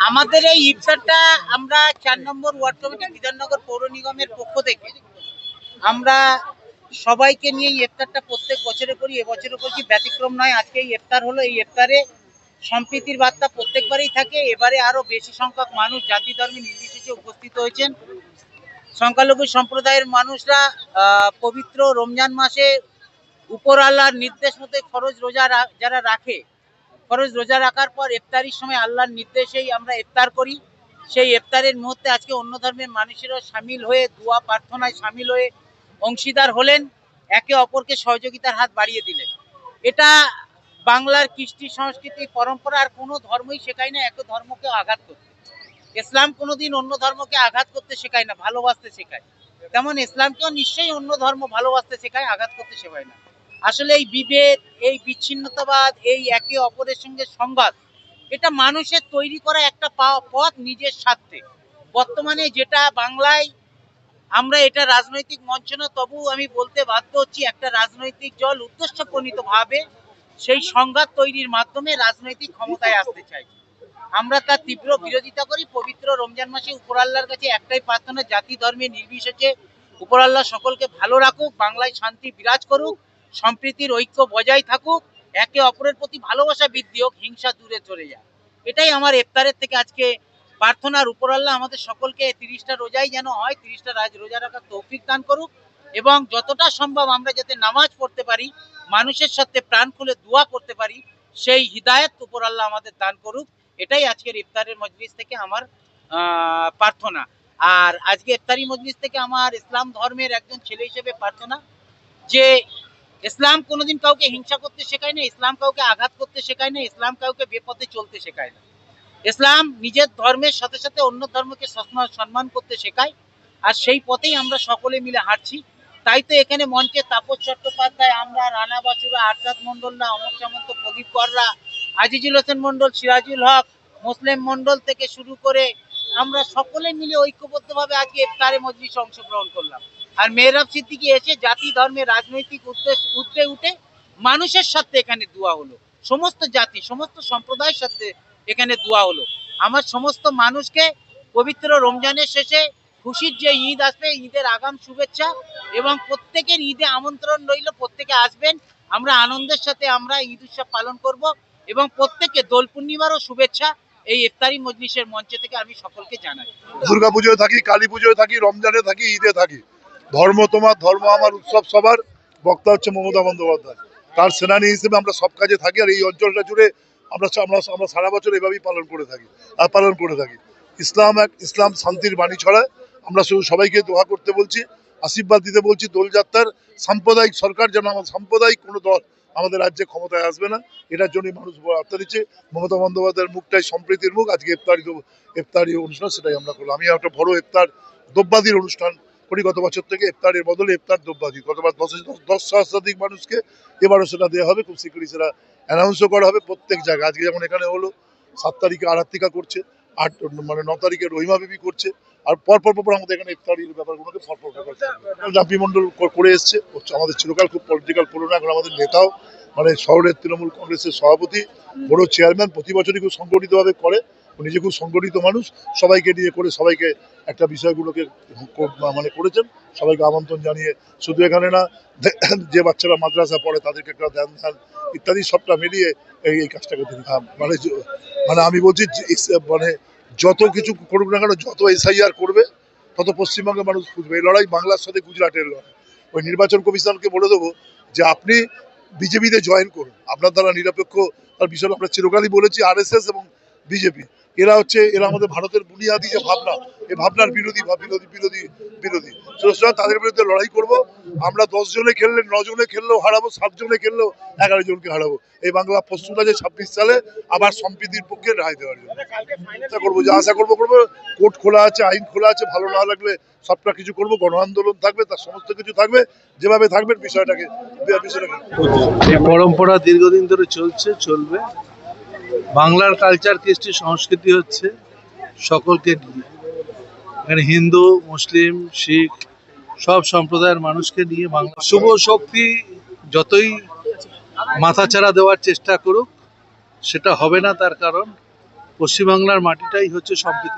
আমাদের এই ইফতারটা আমরা ৪ নম্বর ওয়ার্ড কমিটি বিধাননগর পৌর নিগমের পক্ষ থেকে আমরা সবাইকে নিয়ে ইফতারটা প্রত্যেক বছরে করি। এবছরও করছি, ব্যতিক্রম নয়। আজকে এই ইফতার হলো, এই ইফতারে সম্প্রীতির বার্তা প্রত্যেকবারই থাকে। এবারে আরো বেশি সংখ্যক মানুষ জাতি ধর্ম নির্বিশেষে উপস্থিত হয়েছেন। সংখ্যালঘু সম্প্রদায়ের মানুষরা পবিত্র রমজান মাসে উপর আল্লাহর নির্দেশ মতো ফরজ রোজা যারা রাখে, ফরজ রোজা রাখার পর ইফতারির সময় আল্লাহর নির্দেশেই আমরা ইফতার করি। সেই ইফতারের মুহূর্তে আজকে অন্য ধর্মের মানুষেরাও সামিল হয়ে দোয়া প্রার্থনায় সামিল হয়ে অংশীদার হলেন, একে অপরকে সহযোগিতার হাত বাড়িয়ে দিলেন। এটা বাংলার কৃষ্টি সংস্কৃতি পরম্পরা। আর কোনো ধর্মই শেখায় না একে ধর্মকে আঘাত করতে। ইসলাম কোনোদিন অন্য ধর্মকে আঘাত করতে শেখায় না, ভালোবাসতে শেখায়। তেমন ইসলামকেও নিশ্চয়ই অন্য ধর্ম ভালোবাসতে শেখায়, আঘাত করতে শেখায় না। আসলে এই বিভেদ, এই বিচ্ছিন্নতাবাদ, এই একে অপরের সঙ্গে সংঘাত, এটা মানুষের তৈরি করা একটা পথ নিজের স্বার্থে। বর্তমানে যেটা বাংলায়, আমরা এটা রাজনৈতিক মঞ্চ না, তবু আমি বলতে বাধ্য হচ্ছি, একটা রাজনৈতিক দল উদ্দেশ্যপ্রণীত ভাবে সেই সংঘাত তৈরির মাধ্যমে রাজনৈতিক ক্ষমতায় আসতে চাই। আমরা তার তীব্র বিরোধিতা করি। পবিত্র রমজান মাসে উপর আল্লাহর কাছে একটাই প্রার্থনা, জাতি ধর্মে নির্বিশেষে উপর আল্লাহ সকলকে ভালো রাখুক, বাংলায় শান্তি বিরাজ করুক, সম্প্রীতির ঐক্য বজায় থাকুক, একে অপরের প্রতি ভালোবাসা বৃদ্ধি হোক, হিংসা দূরে চলে যায়। এটাই আমার ইফতারের থেকে আজকে প্রার্থনার। উপর আল্লাহ আমাদের সকলকে 30টা রোজাই যেন হয়, 30টা রোজা রাখার তৌফিক দান করুক, এবং যতটা সম্ভব আমরা যাতে নামাজ পড়তে পারি, মানুষের সাথে প্রাণ খুলে দোয়া করতে পারি, সেই হিদায়াত উপর আল্লাহ আমাদের দান করুক। এটাই আজকের ইফতারের মজলিস থেকে আমার প্রার্থনা। আর আজকে ইফতারি মজলিস থেকে আমার ইসলাম ধর্মের একজন ছেলে হিসেবে প্রার্থনা যে ইসলাম কোনোদিন কাউকে হিংসা করতে শেখায় না, ইসলাম কাউকে আঘাত করতে শেখায় না, ইসলাম কাউকে বেপথে চলতে শেখায় না। ইসলাম নিজের ধর্মের সাথে সাথে অন্য ধর্মকে সম্মান করতে শেখায়। আর সেই পথেই আমরা সকলে মিলে হাঁটছি। তাই তো এখানে মঞ্চে তাপস চট্টোপাধ্যায়, আমরা, রানা বাসুরা, আরশাদ মন্ডলরা, অমর সামন্ত, প্রদীপ কররা, আজিজুল হোসেন মন্ডল, সিরাজুল হক, মুসলিম মন্ডল থেকে শুরু করে আমরা সকলে মিলে ঐক্যবদ্ধভাবে আজকে ইফতারে মজলিসে অংশগ্রহণ করলাম। আর মেহরাব সিদ্দিকী এসে জাতি ধর্মের রাজনৈতিক উদ্দেশ্যে উঠে মানুষের সাথে এখানে দোয়া হলো, সমস্ত জাতি সমস্ত সম্প্রদায়ের সাথে এখানে দোয়া হলো। আমার সমস্ত মানুষকে পবিত্র রমজানের শেষে খুশির যে ঈদ আসবে, ঈদের আগাম শুভেচ্ছা, এবং প্রত্যেকের ঈদে আমন্ত্রণ রইল, প্রত্যেকে আসবেন। আমরা আনন্দের সাথে আমরা ঈদ উৎসব পালন করব, এবং প্রত্যেককে দোল পূর্ণিমারও শুভেচ্ছা এই ইফতারি মজলিসের মঞ্চ থেকে আমি সকলকে জানাই। দুর্গা পুজোয় থাকি, কালী পুজোয় থাকি, রমজানে থাকি, ঈদে থাকি। ধর্ম তোমার, ধর্ম আমার, উৎসব সবার। বক্তা হচ্ছে মমতা বন্দ্যোপাধ্যায়। তার সেনানী হিসেবে আমরা সব কাজে থাকি। আর এই অঞ্চলটা জুড়ে আমরা সারা বছর এভাবেই পালন করে থাকি। ইসলাম শান্তির বাণী ছড়ায়। আমরা শুধু সবাইকে দোয়া করতে বলছি, আশীর্বাদ দিতে বলছি। দোলযাত্রার সাম্প্রদায়িক সরকার যেন, আমার সাম্প্রদায়িক কোনো দল আমাদের রাজ্যে ক্ষমতায় আসবে না, এটার জন্যই মানুষ বার্তা দিচ্ছে। মমতা বন্দ্যোপাধ্যায়ের মুখটাই সম্প্রীতির মুখ। আজকে ইফতারি অনুষ্ঠান সেটাই আমরা করলাম। আমি একটা বড় ইফতার দ্রব্যাদির অনুষ্ঠান করি গত বছর থেকে। ইফতারের বদলে ইফতার দ্রব্যাদি, গতবার 10 সহস্রাধিক মানুষকে, এবারও সেটা দেওয়া হবে। খুব শীঘ্রই সেটা অ্যানাউন্সও করা হবে প্রত্যেক জায়গায়। আজকে যেমন এখানে হলো, 7 তারিখে আরাত্তিকা করছে, 9 তারিখে রহিমা বিবি করছে। আর পরপর আমাদের এখানে ইফতারির ব্যাপারগুলোকে পরপর জাপি মন্ডল করে এসছে, আমাদের চিরকাল খুব পলিটিক্যাল পুরনো, এখন আমাদের নেতাও, শহরের তৃণমূল কংগ্রেসের সভাপতি, বড় চেয়ারম্যান, প্রতি বছরই খুব সংগঠিতভাবে করে। নিজে খুব সংগঠিত মানুষ, সবাইকে নিয়ে করে, সবাইকে একটা বিষয়গুলোকে করেছেন। সবাইকে আমন্ত্রণ জানিয়ে, শুধু এখানে না, যে বাচ্চারা মাদ্রাসা পড়ে তাদেরকে একটা ধ্যান ইত্যাদি সবটা মিলিয়ে এই কাজটাকে আমি বলছি, যত কিছু করুক না কেন, যত SIR করবে তত পশ্চিমবঙ্গের মানুষ বুঝবে। এই লড়াই বাংলার সাথে গুজরাটের লড়াই। ওই নির্বাচন কমিশনকে বলে দেবো যে আপনি বিজেপিতে জয়েন করুন, আপনার দ্বারা নিরপেক্ষ। তার বিষয়ে আমরা চিরকালই বলেছি, RSS এবং বিজেপি এরা আমাদের ভারতের বুনিয়াদী যে ভাবনা, এই ভাবনার বিরোধী। সুতরাং তাদের বিরুদ্ধে লড়াই করব। আমরা 10 জনে খেললে, 9 জনে খেললেও হারাবো, 7 জনে খেললেও 11 জনকে হারাবো। এই বাংলা প্রস্তুত আছে 26 সালে আবার সম্প্রীতির পক্ষে রায় দেওয়ার জন্য। আশা করবো কোর্ট খোলা আছে, আইন খোলা আছে। ভালো না লাগলে সবটা কিছু করবো, গণ আন্দোলন থাকবে, তার সমস্ত কিছু থাকবে। যেভাবে থাকবেন বিষয়টাকে এই পরম্পরা দীর্ঘদিন ধরে চলবে। বাংলার কালচার, কৃষ্টি, সংস্কৃতি হচ্ছে সকলকে নিয়ে। এখানে হিন্দু, মুসলিম, শিখ সব সম্প্রদায়ের মানুষকে নিয়ে বাংলা। শুভ শক্তি যতই মাথাচাড়া দেওয়ার চেষ্টা করুক, সেটা হবে না। তার কারণ পশ্চিমবাংলার মাটিটাই হচ্ছে সম্প্রীতি।